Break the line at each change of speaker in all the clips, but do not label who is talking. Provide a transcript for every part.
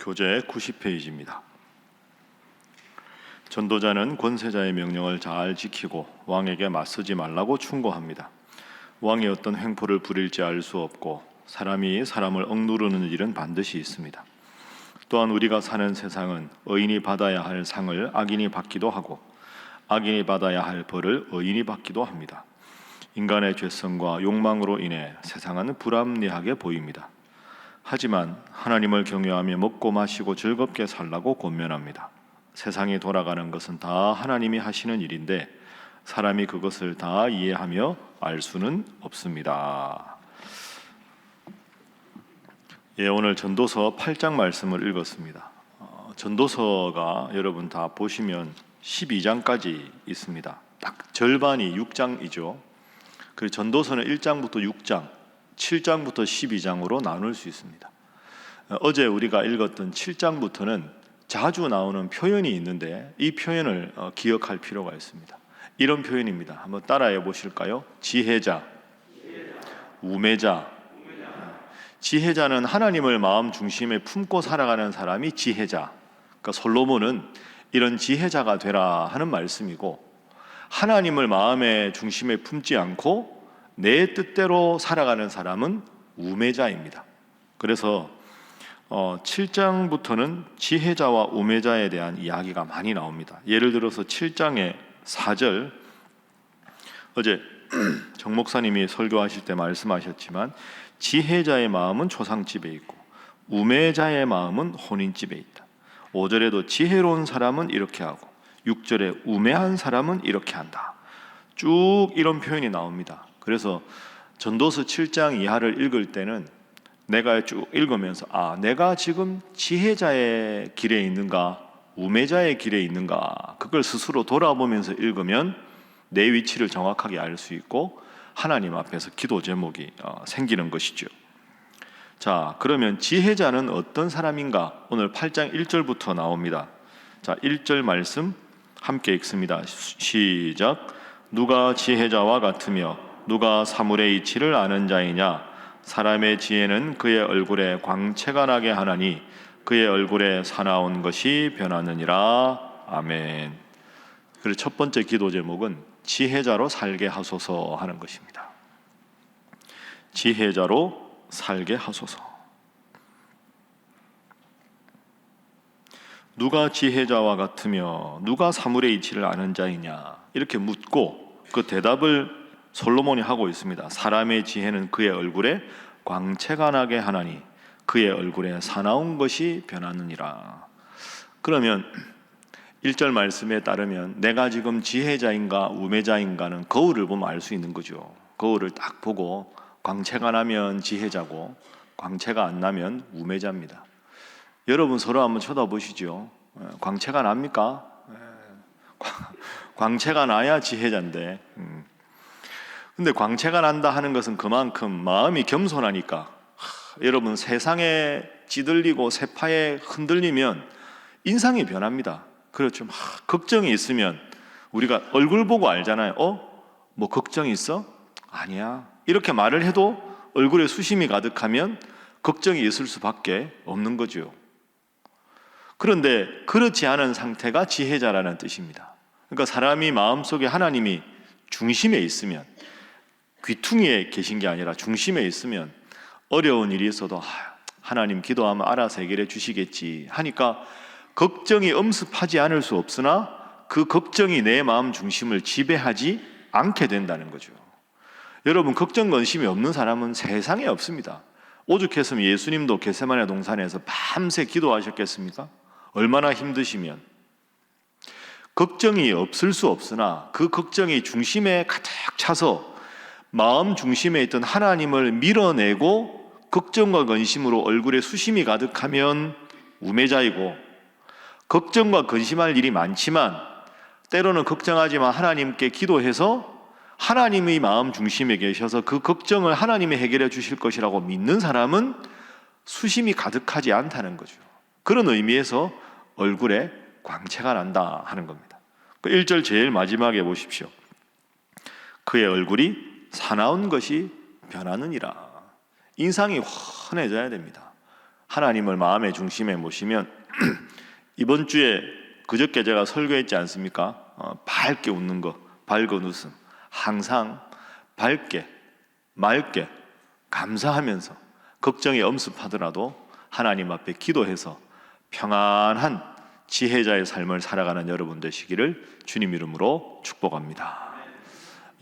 교재 90페이지입니다. 전도자는 권세자의 명령을 잘 지키고 왕에게 맞서지 말라고 충고합니다. 왕이 어떤 횡포를 부릴지 알 수 없고 사람이 사람을 억누르는 일은 반드시 있습니다. 또한 우리가 사는 세상은 의인이 받아야 할 상을 악인이 받기도 하고 악인이 받아야 할 벌을 의인이 받기도 합니다. 인간의 죄성과 욕망으로 인해 세상은 불합리하게 보입니다. 하지만 하나님을 경외하며 먹고 마시고 즐겁게 살라고 권면합니다. 세상이 돌아가는 것은 다 하나님이 하시는 일인데 사람이 그것을 다 이해하며 알 수는 없습니다. 오늘 전도서 8장 말씀을 읽었습니다. 전도서가 여러분 다 보시면 12장까지 있습니다. 딱 절반이 6장이죠. 그 전도서는 1장부터 6장, 7장부터 12장으로 나눌 수 있습니다. 어제 우리가 읽었던 7장부터는 자주 나오는 표현이 있는데 이 표현을 기억할 필요가 있습니다. 이런 표현입니다. 한번 따라해 보실까요? 지혜자, 우매자. 지혜자는 하나님을 마음 중심에 품고 살아가는 사람이 지혜자. 그러니까 솔로몬은 이런 지혜자가 되라 하는 말씀이고, 하나님을 마음의 중심에 품지 않고 내 뜻대로 살아가는 사람은 우매자입니다. 그래서 7장부터는 지혜자와 우매자에 대한 이야기가 많이 나옵니다. 예를 들어서 7장의 4절, 어제 정 목사님이 설교하실 때 말씀하셨지만 지혜자의 마음은 초상집에 있고 우매자의 마음은 혼인집에 있다. 5절에도 지혜로운 사람은 이렇게 하고 6절에 우매한 사람은 이렇게 한다. 쭉 이런 표현이 나옵니다. 그래서 전도서 7장 이하를 읽을 때는 내가 쭉 읽으면서 내가 지금 지혜자의 길에 있는가 우매자의 길에 있는가, 그걸 스스로 돌아보면서 읽으면 내 위치를 정확하게 알 수 있고 하나님 앞에서 기도 제목이 생기는 것이죠. 자, 그러면 지혜자는 어떤 사람인가? 오늘 8장 1절부터 나옵니다. 자, 1절 말씀 함께 읽습니다. 시작. 누가 지혜자와 같으며 누가 사물의 이치를 아는 자이냐? 사람의 지혜는 그의 얼굴에 광채가 나게 하나니 그의 얼굴에 사나운 것이 변하느니라. 아멘. 그리고 첫 번째 기도 제목은 지혜자로 살게 하소서 하는 것입니다. 지혜자로 살게 하소서. 누가 지혜자와 같으며 누가 사물의 이치를 아는 자이냐, 이렇게 묻고 그 대답을 솔로몬이 하고 있습니다. 사람의 지혜는 그의 얼굴에 광채가 나게 하나니 그의 얼굴에 사나운 것이 변하느니라. 그러면 1절 말씀에 따르면 내가 지금 지혜자인가 우매자인가는 거울을 보면 알 수 있는 거죠. 거울을 딱 보고 광채가 나면 지혜자고 광채가 안 나면 우매자입니다. 여러분 서로 한번 쳐다보시죠. 광채가 납니까? 광채가 나야 지혜자인데. 근데 광채가 난다 하는 것은 그만큼 마음이 겸손하니까, 여러분 세상에 찌들리고 세파에 흔들리면 인상이 변합니다. 그렇죠. 걱정이 있으면 우리가 얼굴 보고 알잖아요. 뭐 걱정이 있어? 아니야. 이렇게 말을 해도 얼굴에 수심이 가득하면 걱정이 있을 수밖에 없는 거죠. 그런데 그렇지 않은 상태가 지혜자라는 뜻입니다. 그러니까 사람이 마음속에 하나님이 중심에 있으면, 귀퉁이에 계신 게 아니라 중심에 있으면 어려운 일이 있어도 하나님 기도하면 알아서 해결해 주시겠지 하니까 걱정이 엄습하지 않을 수 없으나 그 걱정이 내 마음 중심을 지배하지 않게 된다는 거죠. 여러분, 걱정 근심이 없는 사람은 세상에 없습니다. 오죽했으면 예수님도 겟세마네 동산에서 밤새 기도하셨겠습니까? 얼마나 힘드시면. 걱정이 없을 수 없으나 그 걱정이 중심에 가득 차서 마음 중심에 있던 하나님을 밀어내고 걱정과 근심으로 얼굴에 수심이 가득하면 우매자이고, 걱정과 근심할 일이 많지만 때로는 걱정하지만 하나님께 기도해서 하나님의 마음 중심에 계셔서 그 걱정을 하나님이 해결해 주실 것이라고 믿는 사람은 수심이 가득하지 않다는 거죠. 그런 의미에서 얼굴에 광채가 난다 하는 겁니다. 그 1절 제일 마지막에 보십시오. 그의 얼굴이 사나운 것이 변하느니라. 인상이 환해져야 됩니다. 하나님을 마음의 중심에 모시면 이번 주에 그저께 제가 설교했지 않습니까? 밝게 웃는 거, 밝은 웃음, 항상 밝게, 맑게, 감사하면서 걱정이 엄습하더라도 하나님 앞에 기도해서 평안한 지혜자의 삶을 살아가는 여러분 되시기를 주님 이름으로 축복합니다.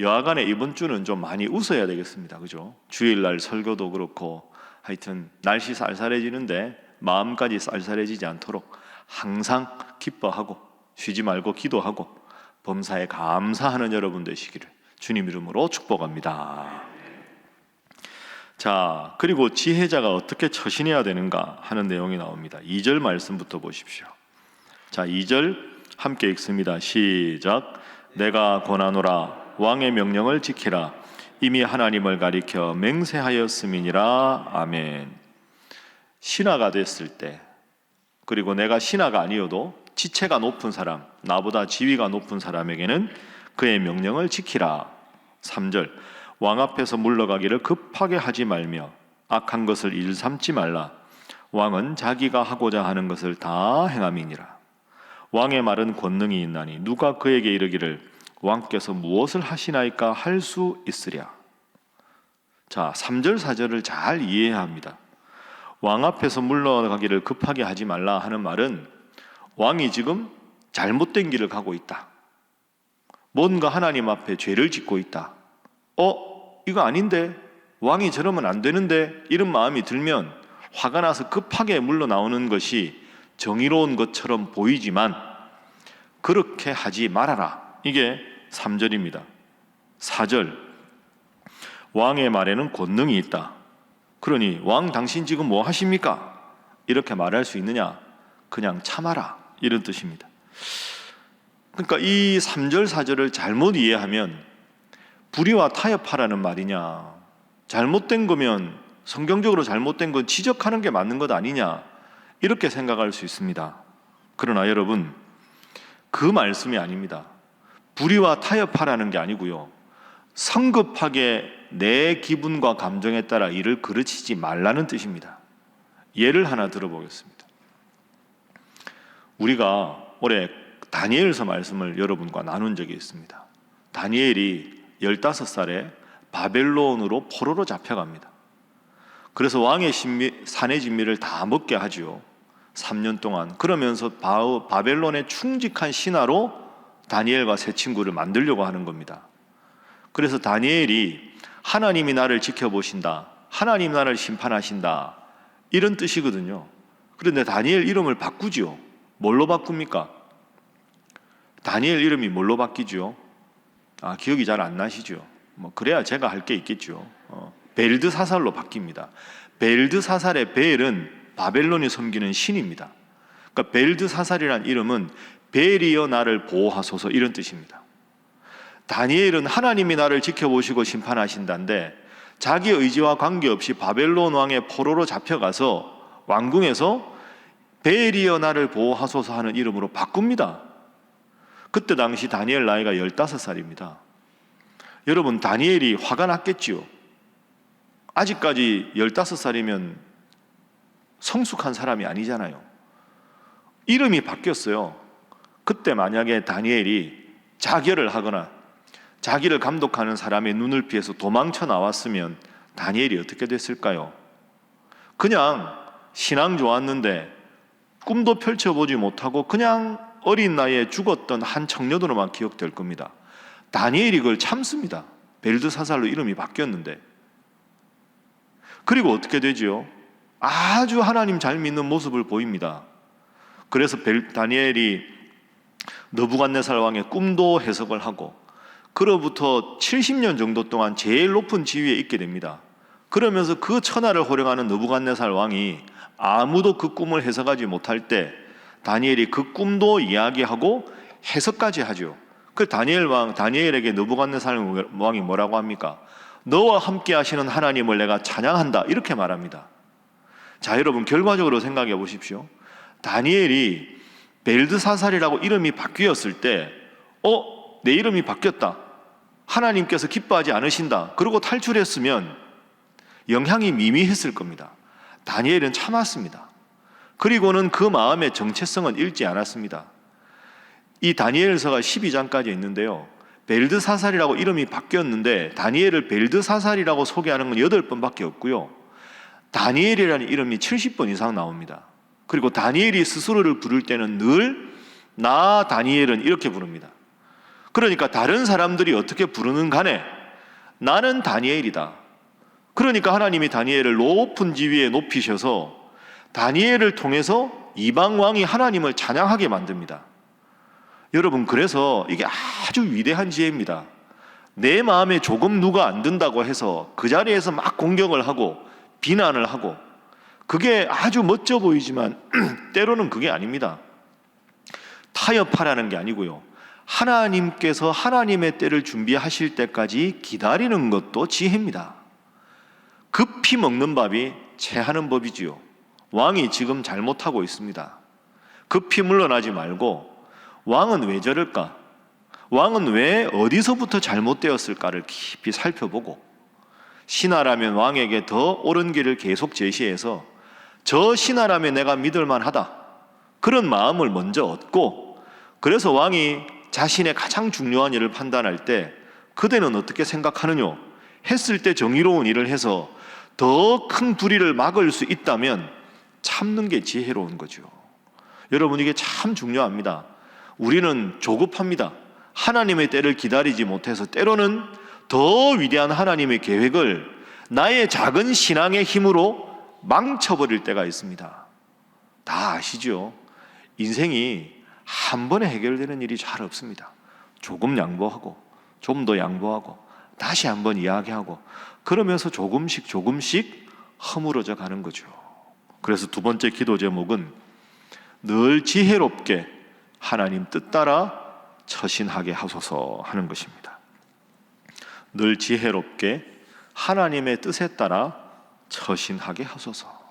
여하간에 이번 주는 좀 많이 웃어야 되겠습니다. 그죠? 주일날 설교도 그렇고 하여튼 날씨 쌀쌀해지는데 마음까지 쌀쌀해지지 않도록 항상 기뻐하고 쉬지 말고 기도하고 범사에 감사하는 여러분 되시기를 주님 이름으로 축복합니다. 자, 그리고 지혜자가 어떻게 처신해야 되는가 하는 내용이 나옵니다. 2절 말씀부터 보십시오. 자, 2절 함께 읽습니다. 시작. 내가 권하노라 왕의 명령을 지키라 이미 하나님을 가리켜 맹세하였음이니라. 아멘. 신하가 됐을 때, 그리고 내가 신하가 아니어도 지체가 높은 사람, 나보다 지위가 높은 사람에게는 그의 명령을 지키라. 3절 왕 앞에서 물러가기를 급하게 하지 말며 악한 것을 일삼지 말라. 왕은 자기가 하고자 하는 것을 다 행함이니라. 왕의 말은 권능이 있나니 누가 그에게 이르기를 왕께서 무엇을 하시나이까 할 수 있으랴. 자, 3절 4절을 잘 이해해야 합니다. 왕 앞에서 물러가기를 급하게 하지 말라 하는 말은 왕이 지금 잘못된 길을 가고 있다, 뭔가 하나님 앞에 죄를 짓고 있다, 이거 아닌데, 왕이 저러면 안 되는데, 이런 마음이 들면 화가 나서 급하게 물러나오는 것이 정의로운 것처럼 보이지만 그렇게 하지 말아라. 이게 3절입니다. 4절 왕의 말에는 권능이 있다. 그러니 왕 당신 지금 뭐 하십니까? 이렇게 말할 수 있느냐? 그냥 참아라, 이런 뜻입니다. 그러니까 이 3절 4절을 잘못 이해하면 불의와 타협하라는 말이냐, 잘못된 거면 성경적으로 잘못된 건 지적하는 게 맞는 것 아니냐, 이렇게 생각할 수 있습니다. 그러나 여러분, 그 말씀이 아닙니다. 불의와 타협하라는 게 아니고요, 성급하게 내 기분과 감정에 따라 일을 그르치지 말라는 뜻입니다. 예를 하나 들어보겠습니다. 우리가 올해 다니엘서 말씀을 여러분과 나눈 적이 있습니다. 다니엘이 15살에 바벨론으로 포로로 잡혀갑니다. 그래서 왕의 산의 진미를 다 먹게 하죠. 3년 동안. 그러면서 바벨론의 충직한 신하로 다니엘과 세 친구를 만들려고 하는 겁니다. 그래서 다니엘이 하나님이 나를 지켜보신다, 하나님 나를 심판하신다, 이런 뜻이거든요. 그런데 다니엘 이름을 바꾸죠. 뭘로 바꿉니까? 다니엘 이름이 뭘로 바뀌죠? 기억이 잘 안 나시죠? 그래야 제가 할 게 있겠죠. 벨드사살로 바뀝니다. 벨드사살의 벨은 바벨론이 섬기는 신입니다. 그러니까 벨드사살이라는 이름은 벨이여 나를 보호하소서, 이런 뜻입니다. 다니엘은 하나님이 나를 지켜보시고 심판하신다는데 자기 의지와 관계없이 바벨론 왕의 포로로 잡혀가서 왕궁에서 벨이여 나를 보호하소서 하는 이름으로 바꿉니다. 그때 당시 다니엘 나이가 15살입니다. 여러분, 다니엘이 화가 났겠지요. 아직까지 15살이면 성숙한 사람이 아니잖아요. 이름이 바뀌었어요. 그때 만약에 다니엘이 자결을 하거나 자기를 감독하는 사람의 눈을 피해서 도망쳐 나왔으면 다니엘이 어떻게 됐을까요? 그냥 신앙 좋았는데 꿈도 펼쳐보지 못하고 그냥 어린 나이에 죽었던 한 청년으로만 기억될 겁니다. 다니엘이 그걸 참습니다. 벨드사살로 이름이 바뀌었는데. 그리고 어떻게 되지요? 아주 하나님 잘 믿는 모습을 보입니다. 그래서 다니엘이 느부갓네살 왕의 꿈도 해석을 하고 그로부터 70년 정도 동안 제일 높은 지위에 있게 됩니다. 그러면서 그 천하를 호령하는 느부갓네살 왕이 아무도 그 꿈을 해석하지 못할 때 다니엘이 그 꿈도 이야기하고 해석까지 하죠. 그 다니엘에게 느부갓네살 왕이 뭐라고 합니까? 너와 함께 하시는 하나님을 내가 찬양한다, 이렇게 말합니다. 자, 여러분, 결과적으로 생각해 보십시오. 다니엘이 벨드사살이라고 이름이 바뀌었을 때 내 이름이 바뀌었다, 하나님께서 기뻐하지 않으신다, 그러고 탈출했으면 영향이 미미했을 겁니다. 다니엘은 참았습니다. 그리고는 그 마음의 정체성은 잃지 않았습니다. 이 다니엘서가 12장까지 있는데요, 벨드사살이라고 이름이 바뀌었는데 다니엘을 벨드사살이라고 소개하는 건 8번밖에 없고요, 다니엘이라는 이름이 70번 이상 나옵니다. 그리고 다니엘이 스스로를 부를 때는 늘 나 다니엘은 이렇게 부릅니다. 그러니까 다른 사람들이 어떻게 부르는 간에 나는 다니엘이다. 그러니까 하나님이 다니엘을 높은 지위에 높이셔서 다니엘을 통해서 이방 왕이 하나님을 찬양하게 만듭니다. 여러분, 그래서 이게 아주 위대한 지혜입니다. 내 마음에 조금 누가 안 든다고 해서 그 자리에서 막 공격을 하고 비난을 하고, 그게 아주 멋져 보이지만 때로는 그게 아닙니다. 타협하라는 게 아니고요, 하나님께서 하나님의 때를 준비하실 때까지 기다리는 것도 지혜입니다. 급히 먹는 밥이 체하는 법이지요. 왕이 지금 잘못하고 있습니다. 급히 물러나지 말고 왕은 왜 저럴까? 왕은 왜 어디서부터 잘못되었을까를 깊이 살펴보고, 신하라면 왕에게 더 옳은 길을 계속 제시해서 저 신하라면 내가 믿을 만하다, 그런 마음을 먼저 얻고, 그래서 왕이 자신의 가장 중요한 일을 판단할 때 그대는 어떻게 생각하느냐 했을 때 정의로운 일을 해서 더 큰 불의를 막을 수 있다면 참는 게 지혜로운 거죠. 여러분, 이게 참 중요합니다. 우리는 조급합니다. 하나님의 때를 기다리지 못해서 때로는 더 위대한 하나님의 계획을 나의 작은 신앙의 힘으로 망쳐버릴 때가 있습니다. 다 아시죠? 인생이 한 번에 해결되는 일이 잘 없습니다. 조금 양보하고 좀 더 양보하고 다시 한번 이야기하고 그러면서 조금씩 허물어져 가는 거죠. 그래서 두 번째 기도 제목은 늘 지혜롭게 하나님 뜻 따라 처신하게 하소서 하는 것입니다. 늘 지혜롭게 하나님의 뜻에 따라 처신하게 하소서.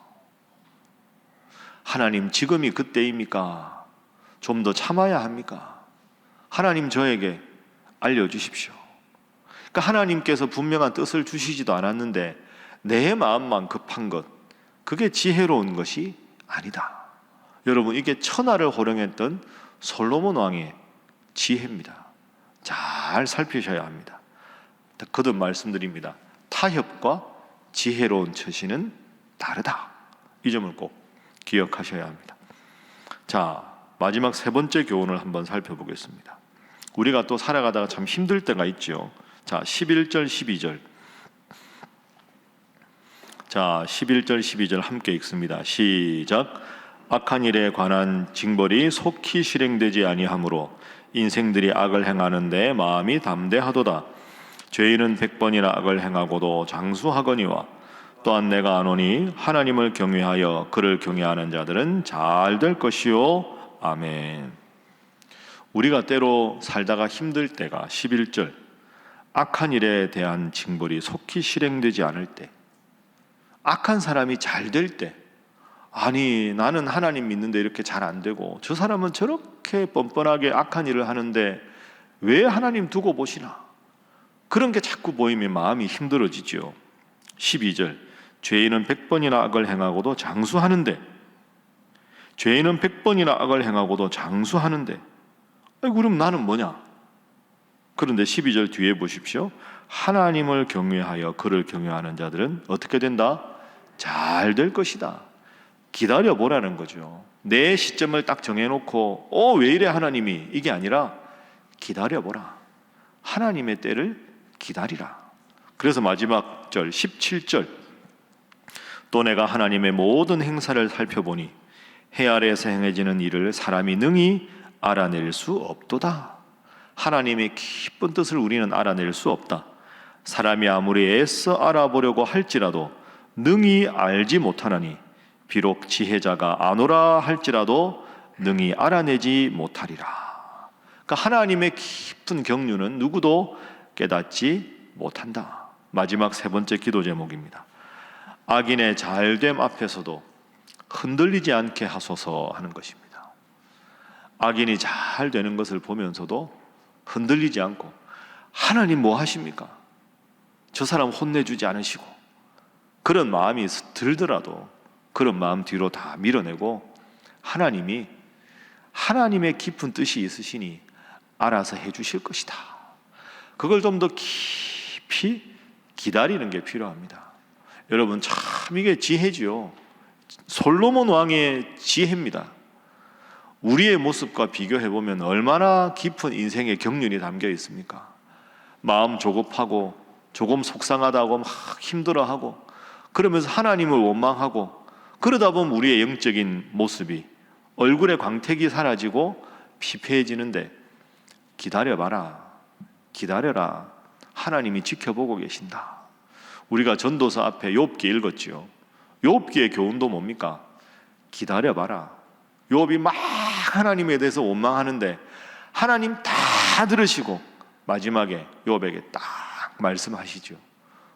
하나님, 지금이 그때입니까? 좀 더 참아야 합니까? 하나님, 저에게 알려주십시오. 그러니까 하나님께서 분명한 뜻을 주시지도 않았는데 내 마음만 급한 것, 그게 지혜로운 것이 아니다. 여러분, 이게 천하를 호령했던 솔로몬 왕의 지혜입니다. 잘 살피셔야 합니다. 거듭 말씀드립니다. 타협과 지혜로운 처신은 다르다. 이 점을 꼭 기억하셔야 합니다. 자, 마지막 세 번째 교훈을 한번 살펴보겠습니다. 우리가 또 살아가다가 참 힘들 때가 있죠. 자, 11절 12절. 자, 11절 12절 함께 읽습니다. 시작. 악한 일에 관한 징벌이 속히 실행되지 아니하므로 인생들이 악을 행하는데 마음이 담대하도다. 죄인은 100번이나 악을 행하고도 장수하거니와 또한 내가 아노니 하나님을 경외하여 그를 경외하는 자들은 잘 될 것이요. 아멘. 우리가 때로 살다가 힘들 때가 11절, 악한 일에 대한 징벌이 속히 실행되지 않을 때, 악한 사람이 잘 될 때, 아니 나는 하나님 믿는데 이렇게 잘 안 되고 저 사람은 저렇게 뻔뻔하게 악한 일을 하는데 왜 하나님 두고 보시나, 그런 게 자꾸 보이면 마음이 힘들어지죠. 12절, 죄인은 100번이나 악을 행하고도 장수하는데, 죄인은 100번이나 악을 행하고도 장수하는데, 그럼 나는 뭐냐? 그런데 12절 뒤에 보십시오. 하나님을 경외하여 그를 경외하는 자들은 어떻게 된다? 잘 될 것이다. 기다려보라는 거죠. 내 시점을 딱 정해놓고 왜 이래 하나님이, 이게 아니라 기다려보라. 하나님의 때를 기다리라. 그래서 마지막 절 17절, 또 내가 하나님의 모든 행사를 살펴보니 해 아래에서 행해지는 일을 사람이 능히 알아낼 수 없도다. 하나님의 깊은 뜻을 우리는 알아낼 수 없다. 사람이 아무리 애써 알아보려고 할지라도 능히 알지 못하나니 비록 지혜자가 아노라 할지라도 능히 알아내지 못하리라. 그러니까 하나님의 깊은 경륜은 누구도 깨닫지 못한다. 마지막 세 번째 기도 제목입니다. 악인의 잘됨 앞에서도 흔들리지 않게 하소서 하는 것입니다. 악인이 잘 되는 것을 보면서도 흔들리지 않고, 하나님 뭐 하십니까? 저 사람 혼내주지 않으시고, 그런 마음이 들더라도 그런 마음 뒤로 다 밀어내고 하나님이 하나님의 깊은 뜻이 있으시니 알아서 해주실 것이다. 그걸 좀 더 깊이 기다리는 게 필요합니다. 여러분, 참 이게 지혜지요. 솔로몬 왕의 지혜입니다. 우리의 모습과 비교해보면 얼마나 깊은 인생의 경륜이 담겨 있습니까? 마음 조급하고 조금 속상하다고 막 힘들어하고 그러면서 하나님을 원망하고 그러다 보면 우리의 영적인 모습이 얼굴의 광택이 사라지고 피폐해지는데 기다려봐라. 기다려라. 하나님이 지켜보고 계신다. 우리가 전도서 앞에 욥기 읽었지요. 욥기의 교훈도 뭡니까? 기다려봐라. 욥이 막 하나님에 대해서 원망하는데 하나님 다 들으시고 마지막에 욥에게 딱 말씀하시죠.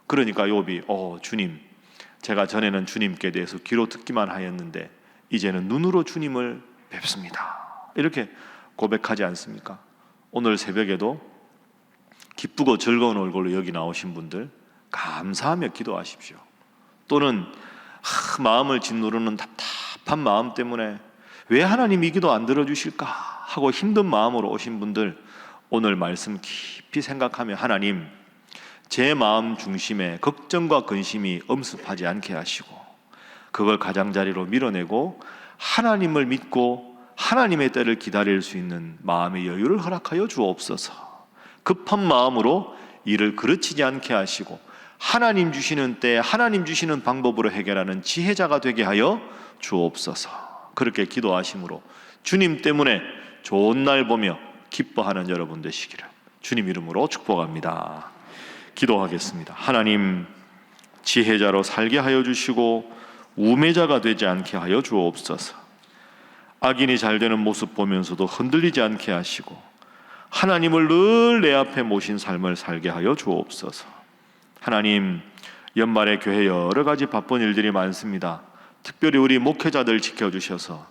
그러니까 욥이 주님, 제가 전에는 주님께 대해서 귀로 듣기만 하였는데 이제는 눈으로 주님을 뵙습니다. 이렇게 고백하지 않습니까? 오늘 새벽에도 기쁘고 즐거운 얼굴로 여기 나오신 분들 감사하며 기도하십시오. 또는 마음을 짓누르는 답답한 마음 때문에 왜 하나님이 기도 안 들어주실까 하고 힘든 마음으로 오신 분들 오늘 말씀 깊이 생각하며 하나님, 제 마음 중심에 걱정과 근심이 엄습하지 않게 하시고 그걸 가장자리로 밀어내고 하나님을 믿고 하나님의 때를 기다릴 수 있는 마음의 여유를 허락하여 주옵소서. 급한 마음으로 일을 그르치지 않게 하시고 하나님 주시는 때 하나님 주시는 방법으로 해결하는 지혜자가 되게 하여 주옵소서. 그렇게 기도하심으로 주님 때문에 좋은 날 보며 기뻐하는 여러분 되시기를 주님 이름으로 축복합니다. 기도하겠습니다. 하나님, 지혜자로 살게 하여 주시고 우매자가 되지 않게 하여 주옵소서. 악인이 잘 되는 모습 보면서도 흔들리지 않게 하시고 하나님을 늘 내 앞에 모신 삶을 살게 하여 주옵소서. 하나님, 연말에 교회 여러 가지 바쁜 일들이 많습니다. 특별히 우리 목회자들 지켜주셔서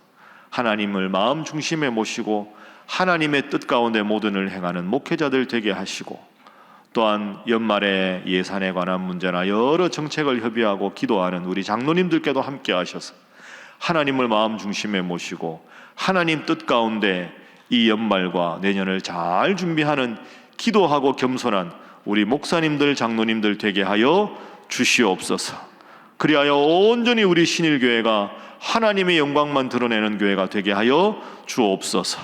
하나님을 마음 중심에 모시고 하나님의 뜻 가운데 모든 일 행하는 목회자들 되게 하시고 또한 연말에 예산에 관한 문제나 여러 정책을 협의하고 기도하는 우리 장로님들께도 함께 하셔서 하나님을 마음 중심에 모시고 하나님 뜻 가운데 이 연말과 내년을 잘 준비하는 기도하고 겸손한 우리 목사님들, 장로님들 되게 하여 주시옵소서. 그리하여 온전히 우리 신일교회가 하나님의 영광만 드러내는 교회가 되게 하여 주옵소서.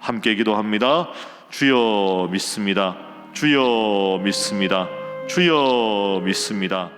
함께 기도합니다. 주여 믿습니다. 주여 믿습니다. 주여 믿습니다.